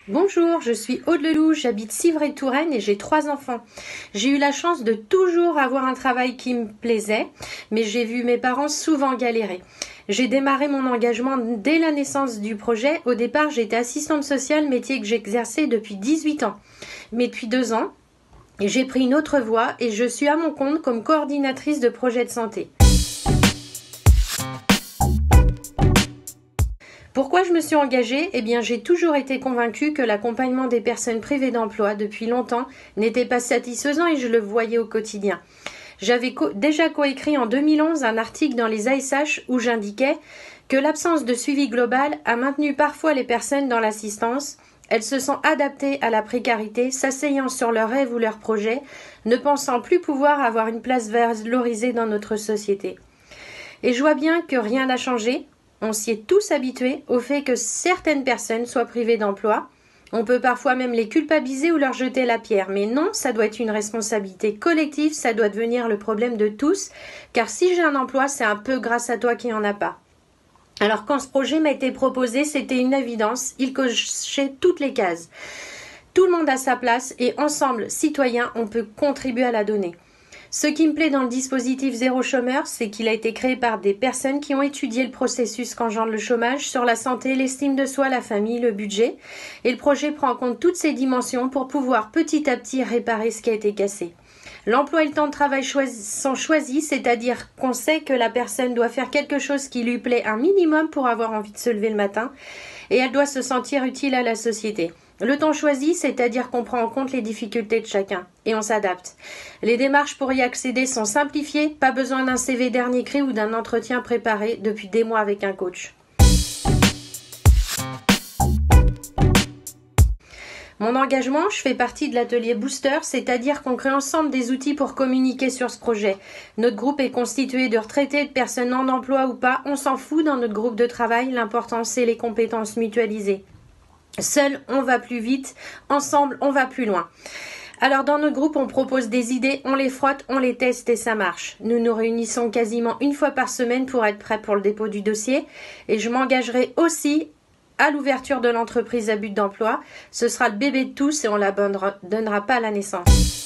Bonjour, je suis Aude Lelouch, j'habite Civray-Touraine et j'ai 3 enfants. J'ai eu la chance de toujours avoir un travail qui me plaisait, mais j'ai vu mes parents souvent galérer. J'ai démarré mon engagement dès la naissance du projet. Au départ, j'étais assistante sociale, métier que j'exerçais depuis 18 ans. Mais depuis 2 ans, j'ai pris une autre voie et je suis à mon compte comme coordinatrice de projet de santé. Pourquoi je me suis engagée ? Eh bien, j'ai toujours été convaincue que l'accompagnement des personnes privées d'emploi depuis longtemps n'était pas satisfaisant et je le voyais au quotidien. J'avais déjà coécrit en 2011 un article dans les ASH où j'indiquais que l'absence de suivi global a maintenu parfois les personnes dans l'assistance. Elles se sont adaptées à la précarité, s'asseyant sur leurs rêves ou leurs projets, ne pensant plus pouvoir avoir une place valorisée dans notre société. Et je vois bien que rien n'a changé. On s'y est tous habitués au fait que certaines personnes soient privées d'emploi. On peut parfois même les culpabiliser ou leur jeter la pierre. Mais non, ça doit être une responsabilité collective, ça doit devenir le problème de tous. Car si j'ai un emploi, c'est un peu grâce à toi qui n'en a pas. Alors quand ce projet m'a été proposé, c'était une évidence. Il cochait toutes les cases. Tout le monde a sa place et ensemble, citoyens, on peut contribuer à la donner. Ce qui me plaît dans le dispositif Zéro Chômeur, c'est qu'il a été créé par des personnes qui ont étudié le processus qu'engendre le chômage sur la santé, l'estime de soi, la famille, le budget. Et le projet prend en compte toutes ces dimensions pour pouvoir petit à petit réparer ce qui a été cassé. L'emploi et le temps de travail sont choisis, c'est-à-dire qu'on sait que la personne doit faire quelque chose qui lui plaît un minimum pour avoir envie de se lever le matin et elle doit se sentir utile à la société. Le temps choisi, c'est-à-dire qu'on prend en compte les difficultés de chacun et on s'adapte. Les démarches pour y accéder sont simplifiées, pas besoin d'un CV dernier cri ou d'un entretien préparé depuis des mois avec un coach. Mon engagement, je fais partie de l'atelier Booster, c'est-à-dire qu'on crée ensemble des outils pour communiquer sur ce projet. Notre groupe est constitué de retraités, de personnes en emploi ou pas, on s'en fout dans notre groupe de travail, l'important c'est les compétences mutualisées. Seul, on va plus vite, ensemble, on va plus loin. Alors dans notre groupe, on propose des idées, on les frotte, on les teste et ça marche. Nous nous réunissons quasiment une fois par semaine pour être prêts pour le dépôt du dossier et je m'engagerai aussi à l'ouverture de l'entreprise à but d'emploi. Ce sera le bébé de tous et on l'abandonnera pas à la naissance.